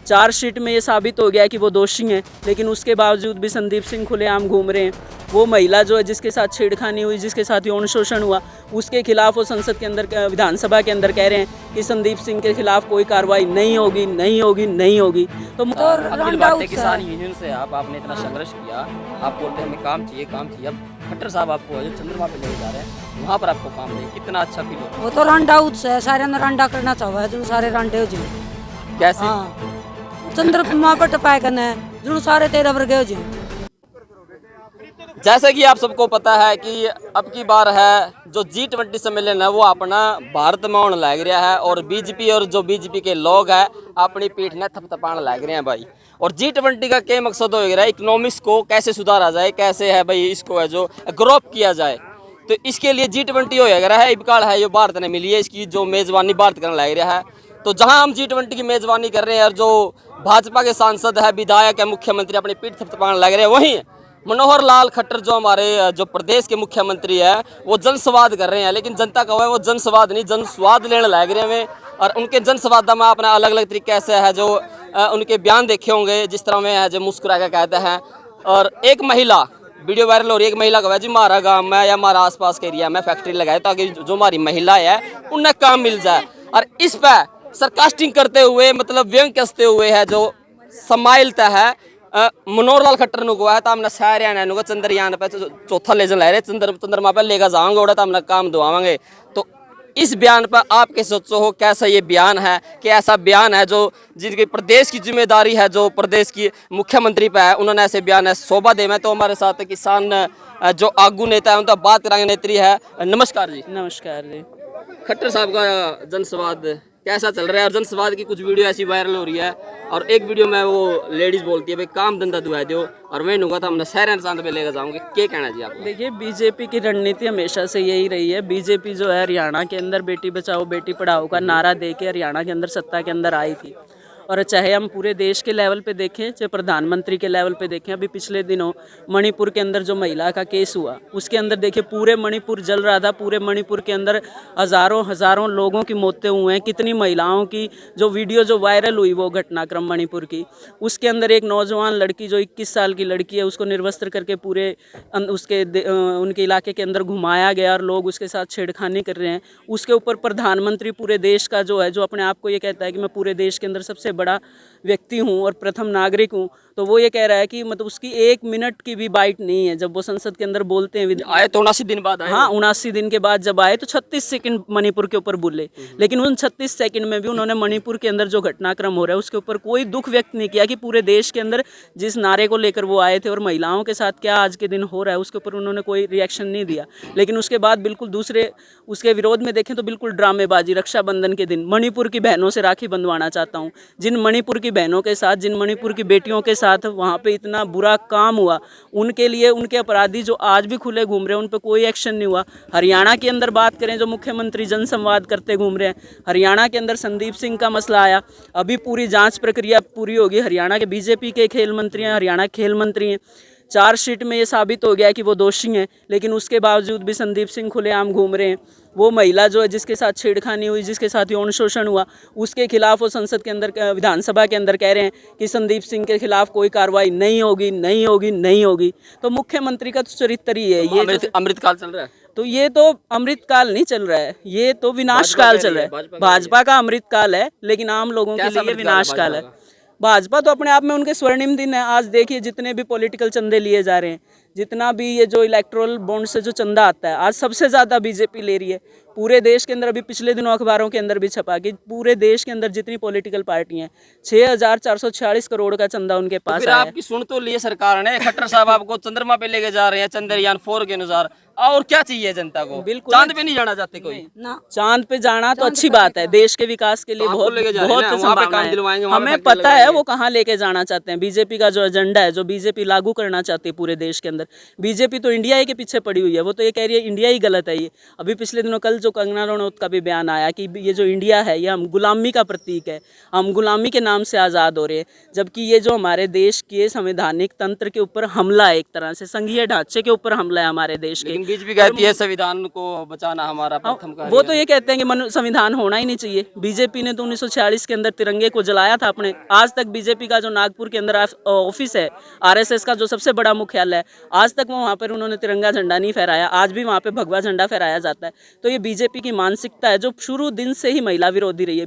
Chargesheet में ये साबित हो गया कि वो दोषी हैं, लेकिन उसके बावजूद भी संदीप सिंह खुलेआम घूम रहे हैं। वो महिला जो है जिसके साथ छेड़खानी हुई, जिसके साथ यौन शोषण हुआ, उसके खिलाफ वो संसद के अंदर, विधानसभा के अंदर कह रहे हैं कि संदीप सिंह के खिलाफ कोई कार्रवाई नहीं होगी, नहीं होगी, नहीं होगी। तो अखिल भारतीय किसान यूनियन से आपने इतना संघर्ष किया, आप बोलते हैं हमें काम चाहिए, काम चाहिए। अब खट्टर साहब आपको जो चंद्रमा पे लेके जा रहे हैं, वहाँ पर आपको काम नहीं, कितना अच्छा फील हो? वो तो रंडा उत्सव है, सारे ने रंडा करना चाहे जो सारे रंडे हो जी। कैसे? हाँ, चंद्रमा पर टपाए करना है जो सारे 13 वर्ग हो जी। जैसे कि आप सबको पता है कि अब की बार है जो G20 सम्मेलन है वो अपना भारत में होने लग रहा है, और बीजेपी और जो बीजेपी के लोग हैं अपनी पीठ ने थपथपाने लग रहे हैं भाई। और G20 का क्या मकसद हो रहा है? इकोनॉमिक्स को कैसे सुधारा जाए, कैसे है भाई इसको है जो ग्रोप किया जाए, तो इसके लिए G20 हो रहा है। इबकाल है ये भारत ने मिली है, इसकी जो मेज़बानी भारत करने लग रहा है। तो जहां हम G20 की मेज़बानी कर रहे हैं और जो भाजपा के सांसद है, विधायक है, मुख्यमंत्री अपनी पीठ थपथपाने लग रहे हैं, वहीं मनोहर लाल खट्टर जो हमारे जो प्रदेश के मुख्यमंत्री है वो जनसंवाद कर रहे हैं। लेकिन जनता का है वो जनसंवाद नहीं, जनस्वाद लेने लग रहे हैं। और उनके जनसंवाद में अपना अलग अलग तरीके से है जो उनके बयान देखे होंगे, जिस तरह में है जो मुस्कुरा के कहते हैं। और एक महिला वीडियो वायरल हो रही है, एक महिला का जी हमारा गाँव में या हमारा आसपास के एरिया में फैक्ट्री लगाए ताकि जो हमारी महिला है उन्हें काम मिल जाए। और इस पर सरकास्टिंग करते हुए, मतलब व्यंग कसते हुए है जो समाइलता है मनोहर लाल खट्टर नु को है तो हमने सारे आने नु चंद्रयान पे चौथा लेजन ले रहे, चंद्रमा पे लेकर जाएंगे और तो हमने काम दुआवांगे। तो इस बयान पर आप कैसे सोचो हो, कैसा ये बयान है कि ऐसा बयान है जो जिनके प्रदेश की जिम्मेदारी है, जो प्रदेश की मुख्यमंत्री पे है, उन्होंने ऐसे बयान है शोभा दे में। तो हमारे साथ किसान जो आगू नेता है उनका बात कराएंगे, नेत्री है। नमस्कार जी। नमस्कार जी। खट्टर साहब का जनसंवाद कैसा चल रहा है? और जनसंवाद की कुछ वीडियो ऐसी वायरल हो रही है, और एक वीडियो में वो लेडीज बोलती है भाई काम धंधा दुआ दो, और मैं नुगा था हमने शहर चांद पे लेकर जाऊंगे। क्या कहना जी आपको? देखिए, बीजेपी की रणनीति हमेशा से यही रही है। बीजेपी जो है हरियाणा के अंदर बेटी बचाओ बेटी पढ़ाओ का नारा दे के हरियाणा के अंदर सत्ता के अंदर आई थी। और चाहे हम पूरे देश के लेवल पे देखें, चाहे प्रधानमंत्री के लेवल पे देखें, अभी पिछले दिनों मणिपुर के अंदर जो महिला का केस हुआ उसके अंदर देखिए पूरे मणिपुर जल रहा था। पूरे मणिपुर के अंदर हज़ारों लोगों की मौतें हुई हैं। कितनी महिलाओं की जो वीडियो जो वायरल हुई वो घटनाक्रम मणिपुर की, उसके अंदर एक नौजवान लड़की जो 21 साल की लड़की है उसको निर्वस्त्र करके पूरे उनके इलाके के अंदर घुमाया गया और लोग उसके साथ छेड़खानी कर रहे हैं। उसके ऊपर प्रधानमंत्री पूरे देश का जो है, जो अपने आप को ये कहता है कि मैं पूरे देश के अंदर सबसे बड़ा व्यक्ति हूँ और प्रथम नागरिक हूँ, तो वो ये कह रहा है कि मतलब उसकी 1 मिनट की भी बाइट नहीं है। जब वो संसद के अंदर बोलते हैं, आए तो 79 दिन बाद आए। हाँ, 79 दिन के बाद जब आए तो 36 सेकंड मणिपुर के ऊपर बोले, लेकिन उन 36 सेकंड में भी उन्होंने मणिपुर के अंदर जो घटनाक्रम हो रहा है उसके ऊपर कोई दुख व्यक्त नहीं किया कि पूरे देश के अंदर जिस नारे को लेकर वो आए थे और महिलाओं के साथ क्या आज के दिन हो रहा है उसके ऊपर उन्होंने कोई रिएक्शन नहीं दिया। लेकिन उसके बाद बिल्कुल दूसरे उसके विरोध में देखें तो बिल्कुल ड्रामेबाजी। रक्षाबंधन के दिन मणिपुर की बहनों से राखी बंधवाना चाहता हूँ। जिन मणिपुर की बहनों के साथ, जिन मणिपुर की बेटियों के साथ वहाँ पे इतना बुरा काम हुआ, उनके लिए उनके अपराधी जो आज भी खुले घूम रहे हैं उन पर कोई एक्शन नहीं हुआ। हरियाणा के अंदर बात करें, जो मुख्यमंत्री जनसंवाद करते घूम रहे हैं, हरियाणा के अंदर संदीप सिंह का मसला आया, अभी पूरी जांच प्रक्रिया पूरी होगी। हरियाणा के बीजेपी के खेल मंत्री हैं, हरियाणा खेल मंत्री हैं। चार्जशीट में ये साबित हो गया कि वो दोषी हैं, लेकिन उसके बावजूद भी संदीप सिंह खुलेआम घूम रहे हैं। वो महिला जो है जिसके साथ छेड़खानी हुई, जिसके साथ यौन शोषण हुआ, उसके खिलाफ वो संसद के अंदर, विधानसभा के अंदर कह रहे हैं कि संदीप सिंह के खिलाफ कोई कार्रवाई नहीं होगी, नहीं होगी, नहीं होगी। तो मुख्यमंत्री का तो चरित्र ही है ये। अमृतकाल चल रहा है। तो ये तो अमृतकाल नहीं चल रहा है, ये तो विनाशकाल चल रहा है। भाजपा का अमृतकाल है, लेकिन आम लोगों के लिए विनाशकाल है। भाजपा तो अपने आप में उनके स्वर्णिम दिन है। आज देखिए जितने भी पॉलिटिकल चंदे लिए जा रहे हैं, जितना भी ये जो इलेक्टोरल बॉन्ड से जो चंदा आता है, आज सबसे ज़्यादा बीजेपी ले रही है पूरे देश के अंदर। अभी पिछले दिनों अखबारों के अंदर भी छपा कि पूरे देश के अंदर जितनी पॉलिटिकल पार्टी हैं 6446 करोड़ का चंदा उनके पास फिर आपकी सुन तो लिए सरकार ने। खट्टर साहब आपको चंद्रमा पे लेके जा रहे हैं चंद्रयान 4 के अनुसार, और क्या चाहिए जनता को? बिल्कुल चांद पे नहीं जाना चाहते कोई ना, चांद पे जाना तो अच्छी बात है, देश के विकास के लिए बहुत संभावना है। हमें पता है वो कहाँ लेके जाना चाहते हैं। बीजेपी का जो एजेंडा है, जो बीजेपी लागू करना चाहती है पूरे देश के अंदर, अंदर। बीजेपी तो इंडिया के पीछे पड़ी हुई है, वो तो ये कह रही है इंडिया ही गलत है। ये अभी पिछले दिनों कल जो कंगना रनौत का भी बयान आया कि ये जो इंडिया है ये हम गुलामी का प्रतीक है, हम गुलामी के नाम से आज़ाद हो रहे हैं, जबकि ये जो हमारे देश के संवैधानिक तंत्र के ऊपर हमला है, एक तरह से संघीय ढांचे के ऊपर हमला है हमारे देश के। लेकिन बीजेपी कहती है संविधान को बचाना हमारा प्रथम कार्य वो तो ये कहते हैं कि संविधान होना ही नहीं चाहिए। बीजेपी ने तो 1946 के अंदर तिरंगे को जलाया था अपने। आज तक बीजेपी का जो नागपुर के अंदर ऑफिस है, आरएसएस का जो सबसे बड़ा मुख्यालय है, आज तक वहाँ पर उन्होंने तिरंगा झंडा नहीं फहराया। आज भी वहाँ पे भगवा झंडा फहराया जाता है। तो ये बीजेपी की मानसिकता है जो शुरू दिन से ही महिला विरोधी रही है।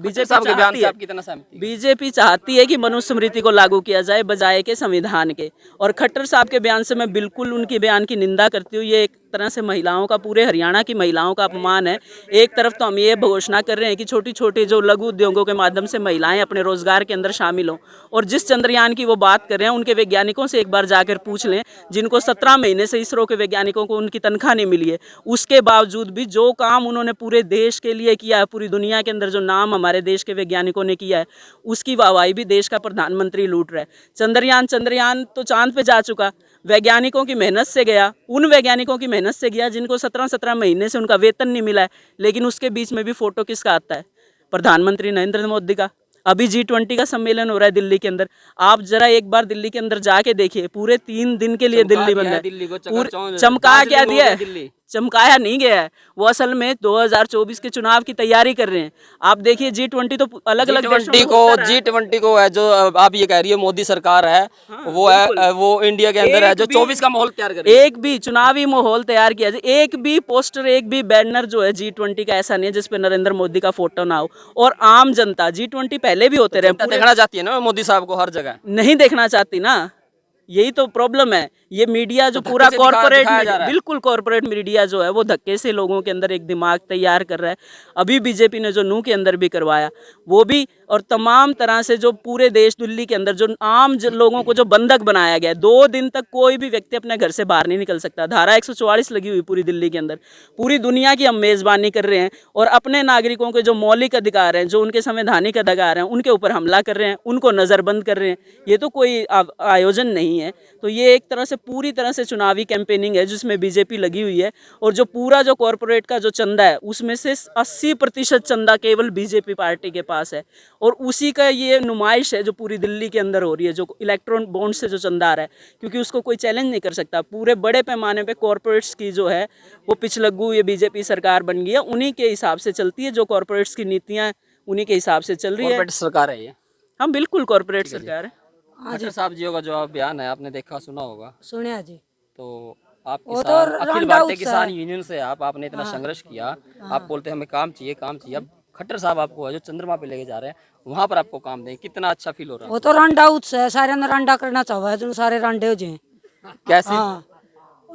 बीजेपी चाहती है कि मनुस्मृति को लागू किया जाए बजाय के संविधान के। और खट्टर साहब के बयान से मैं बिल्कुल उनके बयान की निंदा करती हूँ। ये एक तरह से महिलाओं का, पूरे हरियाणा की महिलाओं का अपमान है। एक तरफ तो हम ये घोषणा कर रहे हैं कि छोटी छोटी जो लघु उद्योगों के माध्यम से महिलाएं अपने रोजगार के अंदर शामिल हों, और जिस चंद्रयान की वो बात कर रहे हैं उनके वैज्ञानिकों से एक बार जाकर पूछ लें, जिनको 17 महीने से इसरो के वैज्ञानिकों को उनकी तनख्वाह नहीं मिली है, उसके बावजूद भी जो काम उन्होंने पूरे देश के लिए किया है, पूरी दुनिया के अंदर जो नाम हमारे देश के वैज्ञानिकों ने किया है, उसकी वाहवाही भी देश का प्रधानमंत्री लूट रहा है। चंद्रयान तो चांद पे जा चुका, वैज्ञानिकों की मेहनत से गया, उन वैज्ञानिकों की मेहनत से गया जिनको 17 महीने से उनका वेतन नहीं मिला है। लेकिन उसके बीच में भी फोटो किसका आता है? प्रधानमंत्री नरेंद्र मोदी का। अभी G20 का सम्मेलन हो रहा है दिल्ली के अंदर। आप जरा एक बार दिल्ली के अंदर जाके देखिए, पूरे 3 दिन के लिए दिल्ली बंद है। चमका क्या दिया है? चमकाया नहीं गया है। वो असल में 2024 के चुनाव की तैयारी कर रहे हैं। आप देखिए G20 तो अलग अलग G20 को है जो आप ये कह रही है मोदी सरकार है, वो है वो इंडिया के अंदर है जो 24 का माहौल तैयार कर रही है। एक भी चुनावी माहौल तैयार किया जाए, एक भी पोस्टर, एक भी बैनर जो है G20 का ऐसा नहीं है जिसपे नरेंद्र मोदी का फोटो ना हो। और आम जनता, G20 पहले भी होते रहे, देखना चाहती है ना मोदी साहब को हर जगह, नहीं देखना चाहती ना। यही तो प्रॉब्लम है। ये मीडिया जो पूरा कॉर्पोरेट, बिल्कुल कॉर्पोरेट मीडिया जो है वो धक्के से लोगों के अंदर एक दिमाग तैयार कर रहा है। अभी बीजेपी ने जो नूह के अंदर भी करवाया वो भी, और तमाम तरह से जो पूरे देश दिल्ली के अंदर जो आम लोगों को जो बंधक बनाया गया है, 2 दिन तक कोई भी व्यक्ति अपने घर से बाहर नहीं निकल सकता। धारा 144 लगी हुई पूरी दिल्ली के अंदर। पूरी दुनिया की हम मेज़बानी कर रहे हैं और अपने नागरिकों के जो मौलिक अधिकार हैं, जो उनके संवैधानिक अधिकार हैं, उनके ऊपर हमला कर रहे हैं, उनको नज़रबंद कर रहे हैं। ये तो कोई आयोजन नहीं है। तो ये एक तरह से पूरी तरह से चुनावी कैंपेनिंग है जिसमें बीजेपी लगी हुई है। और जो पूरा जो कॉरपोरेट का जो चंदा है उसमें से 80% चंदा केवल बीजेपी पार्टी के पास है। और उसी का ये नुमाइश है जो पूरी दिल्ली के अंदर हो रही है, जो इलेक्ट्रॉन बॉन्ड से जो चंदा आ रहा है, क्योंकि उसको कोई चैलेंज नहीं कर सकता। पूरे बड़े पैमाने पे कॉरपोरेट्स की जो है वो पिछलग्गू ये बीजेपी सरकार बन गई है। उन्हीं के हिसाब से चलती है, जो कॉरपोरेट्स की नीतियाँ उन्हीं के हिसाब से चल रही है। कॉरपोरेट सरकार है ये। हाँ बिल्कुल कॉरपोरेट सरकार है। खट्टर साहब जी का जो बयान है आपने देखा सुना होगा? सुनिया जी। तो आप किसान, अखिल भारतीय किसान यूनियन से आपने इतना संघर्ष किया, आप बोलते हैं हमें काम चाहिए, काम चाहिए। अब खट्टर साहब आपको जो चंद्रमा पे लेके जा रहे हैं वहाँ पर आपको काम दें, कितना अच्छा फील हो रहा है? वो तो रांडा उत्सव है, सारे ने रांडा करना चाहवा है, जो सारे रांडे हो जाए। कैसे? हाँ,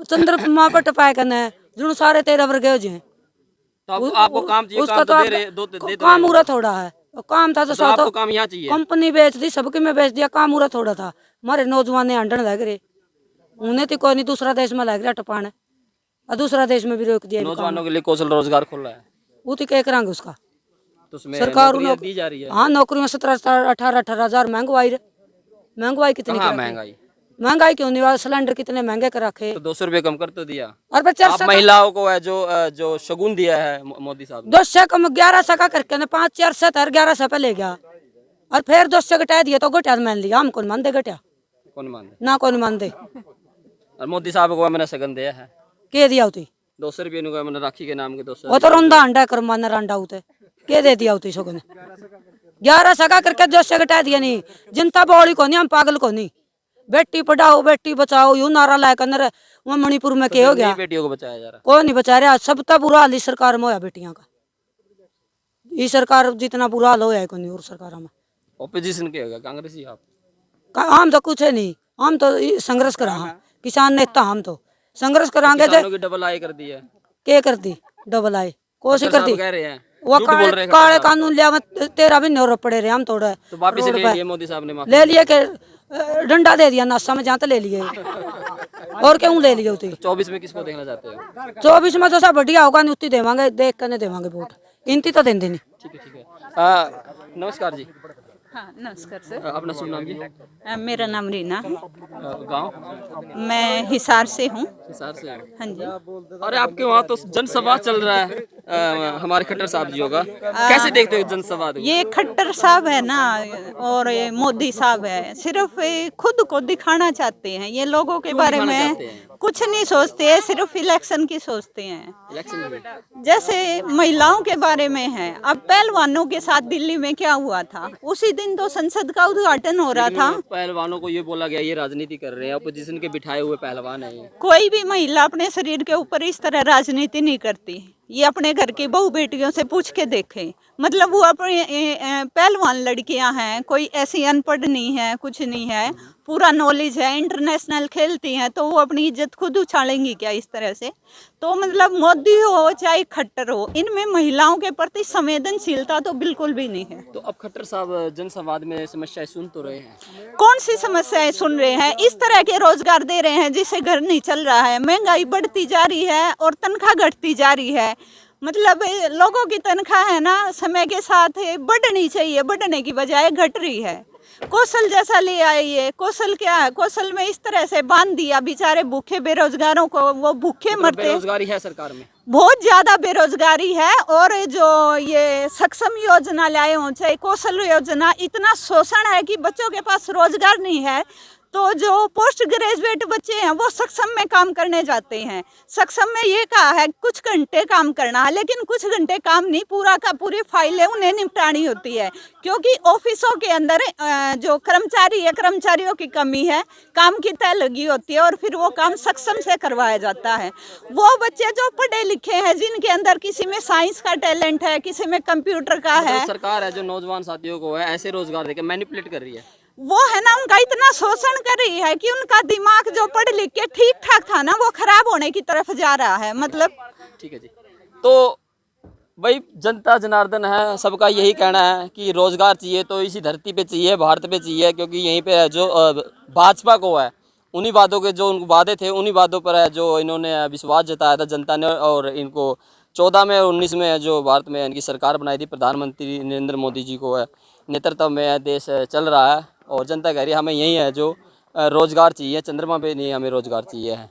चंद्रमा पर टपाए करना है, जो सारे 13 वर्ग हो जाए। तो आपको काम चाहिए, उसका काम तो तो दे रहे, दो काम पूरा थोड़ा है। काम था तो आपको काम यहाँ चाहिए। कंपनी बेच दी, सबके में बेच दिया, काम पूरा थोड़ा था। हमारे नौजवान ने अंडन लग रहे, उन्हें तो कोई नहीं, दूसरा देश में लग रहा टपाने, और दूसरा देश में भी रोक दिया। नौजवानों के लिए कौशल रोजगार खुल रहा है, वो तो क्या करेंगे उसका? तो उसमें सरकार दी जा रही है। हाँ, नौकरियों 17-18 हजार। महंगाई कितनी? महंगाई क्यों नहीं? सिलेंडर कितने महंगे कर रखे। तो 200 रुपये कम कर तो दिया। और आप महिलाओं को है जो शगुन दिया है मोदी साहब ने, 200 कम 1100 का करके 5-4 1100 पे ले गया, और फिर 200 घटा दिया तो घटा मान लिया। हम कौन मान दे घटा? कौन मान दे? ना कौन मान दे। और मोदी साहब को मैंने सगन दिया है, के दिया होती? 200 रुपये मैंने राखी के नाम के 200। वो तो रंदा अंडा कर माना रांडा होते, के दे दिया होती सगन? 1100 का करके 200 घटा दिया। नहीं, जनता बौड़ी को नहीं, हम पागल को नहीं। बेटी पढ़ाओ बेटी बचाओ यू नारा लाया कर वहाँ मणिपुर में क्या हो गया? बेटियों को बचाया जा रहा, कोई नहीं बचा रहा। सब तक बुरा हाल इस सरकार में होया बेटियां का। ये सरकार जितना बुरा हाल होया है कोई नहीं और सरकार में। ओपोजिशन के होगा कांग्रेस ही आप? हम तो कुछ है नहीं, हम तो संघर्ष करा। किसान नेता हम तो संघर्ष करांगे। डबल आई कर दी है। क्या कर दी? डबल आई कोशिश कर दी। कह रहे हैं वो काले कानून लिया 13 भी नहीं पड़े रहे हम थोड़ा। तो वापिस ले लिए मोदी साहब ने? ले लिए के डंडा दे दिया नाश्ता में, जहाँ तो ले लिए। और क्यों ले लिए? 24 में किसको देखना चाहते हो? 24 में जो सब बढ़िया होगा नहीं उतनी देवांगे, देख कर नहीं देवांगे वोट, इनती तो देंगे नहीं। ठीक है, ठीक है। नमस्कार जी, हाँ नमस्कार सर। अपना शुभ नाम जी? मेरा नाम रीना है। गांव मैं हिसार से हूँ। हिसार से। हाँ जी। अरे आपके वहाँ तो जनसभा चल रहा है हमारे खट्टर साहब जी होगा, कैसे देखते हो जनसभा को? ये खट्टर साहब है ना, और ये मोदी साहब है, सिर्फ ये खुद को दिखाना चाहते हैं। ये लोगों के बारे दिखाना में चाहते हैं? कुछ नहीं सोचते हैं, सिर्फ इलेक्शन की सोचते हैं। इलेक्शन में जैसे महिलाओं के बारे में है, अब पहलवानों के साथ दिल्ली में क्या हुआ था, उसी दिन तो संसद का उद्घाटन हो रहा था। पहलवानों को ये बोला गया ये राजनीति कर रहे हैं, अपोजिशन के बिठाए हुए पहलवान है ये। कोई भी महिला अपने शरीर के ऊपर इस तरह राजनीति नहीं करती। ये अपने घर की बहू बेटियों से पूछ के देखें। मतलब वो अपने पहलवान लड़कियां हैं, कोई ऐसी अनपढ़ नहीं है, कुछ नहीं है, पूरा नॉलेज है, इंटरनेशनल खेलती हैं, तो वो अपनी इज्जत खुद उछालेंगी क्या इस तरह से? तो मतलब मोदी हो चाहे खट्टर हो, इनमें महिलाओं के प्रति संवेदनशीलता तो बिल्कुल भी नहीं है। तो अब खट्टर साहब जनसंवाद में समस्याएं सुन तो रहे हैं, कौन सी समस्याएं सुन रहे हैं? इस तरह के रोजगार दे रहे हैं जिससे घर नहीं चल रहा है, महंगाई बढ़ती जा रही है और तनख्वाह घटती जा रही है। मतलब लोगों की तनख्वाह है ना, समय के साथ बढ़नी चाहिए, बढ़ने की बजाय घट रही है। कौशल जैसा ले आइए, कौशल क्या है? कौशल में इस तरह से बांध दिया बेचारे भूखे बेरोजगारों को, वो भूखे मरते। बेरोजगारी है सरकार में, बहुत ज्यादा बेरोजगारी है। और जो ये सक्षम योजना लाए हों, चाहे कौशल योजना, इतना शोषण है कि बच्चों के पास रोजगार नहीं है। तो जो पोस्ट ग्रेजुएट बच्चे हैं वो सक्षम में काम करने जाते हैं। सक्षम में ये कहा है कुछ घंटे काम करना है, लेकिन कुछ घंटे काम नहीं, पूरा का पूरी फाइलें उन्हें निपटानी होती है, क्योंकि ऑफिसों के अंदर जो कर्मचारी है, कर्मचारियों की कमी है, काम की तय लगी होती है और फिर वो काम सक्षम से करवाया जाता है। वो बच्चे जो पढ़े लिखे हैं, जिनके अंदर किसी में साइंस का टैलेंट है, किसी में कंप्यूटर का है, तो सरकार है जो नौजवान साथियों को है ऐसे रोजगार देके मैनिपुलेट कर रही है। वो है ना, उनका इतना शोषण कर रही है कि उनका दिमाग जो पढ़ लिख के ठीक ठाक था ना, वो खराब होने की तरफ जा रहा है। मतलब ठीक है जी। तो भाई जनता जनार्दन है, सबका यही कहना है कि रोजगार चाहिए तो इसी धरती पे चाहिए, भारत पे चाहिए, क्योंकि यहीं पे है जो भाजपा को है, उन्हीं वादों के जो उनको वादे थे उन्हीं वादों पर है जो इन्होंने विश्वास जताया था जनता ने, और इनको 14 में और 19 में जो भारत में इनकी सरकार बनाई थी, प्रधानमंत्री नरेंद्र मोदी जी को है नेतृत्व में देश चल रहा है। और जनता कह रही है हमें यही है जो रोजगार चाहिए, चंद्रमा पे नहीं हमें रोजगार चाहिए है।